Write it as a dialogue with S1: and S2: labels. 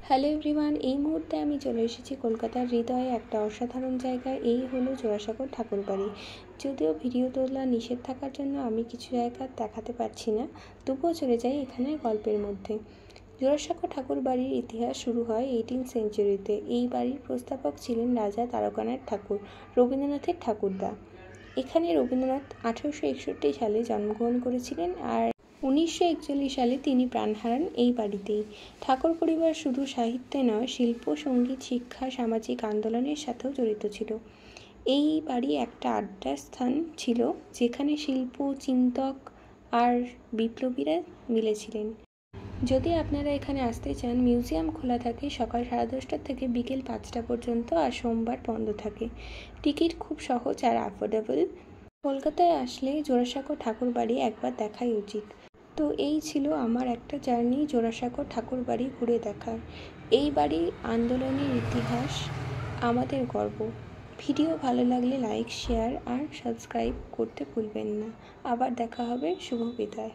S1: Hello everyone, এই মুহূর্তে আমি চলে এসেছি কলকাতার হৃদয়ে একটা অসাধারণ জায়গায়। এই হলো জোড়াসাঁকোর ঠাকুরবাড়ি। যদিও ভিডিও তোলা নিষেধ থাকার জন্য আমি কিছু জায়গা দেখাতে পারছি না, তবুও চলে যাই এখানে গল্পের মধ্যে। জোড়াসাঁকো ঠাকুরবাড়ির ইতিহাস শুরু হয় 18th সেঞ্চুরিতে। এই বাড়ির প্রস্তাবক ছিলেন রাজা তারকানাথ ঠাকুর, রবীন্দ্রনাথের ঠাকুরদা। এখানে রবীন্দ্রনাথ 1861 সালে জন্মগ্রহণ করেছিলেন, আর 1941 সালে তিনি প্রাণ হারান এই বাড়িতেই। ঠাকুর পরিবার শুধু সাহিত্যে নয়, শিল্প, সঙ্গীত, শিক্ষা, সামাজিক আন্দোলনের সাথেও জড়িত ছিল। এই বাড়ি একটা আড্ডার স্থান ছিল, যেখানে শিল্প, চিন্তক আর বিপ্লবীরা মিলেছিলেন। যদি আপনারা এখানে আসতে চান, মিউজিয়াম খোলা থাকে সকাল 10:30 থেকে বিকেল 5টা পর্যন্ত, আর সোমবার বন্ধ থাকে। টিকিট খুব সহজ আর অ্যাফোর্ডেবল। কলকাতায় আসলে জোড়াসাঁকো ঠাকুরবাড়ি একবার দেখাই উচিত। তো এই ছিল আমার একটা জার্নি জোড়াসাঁকো ঠাকুরবাড়ি ঘুরে দেখার। এই বাড়ি আন্দোলনের ইতিহাস, আমাদের গর্ব। ভিডিও ভালো লাগলে লাইক, শেয়ার আর সাবস্ক্রাইব করতে ভুলবেন না। আবার দেখা হবে। শুভ বিদায়।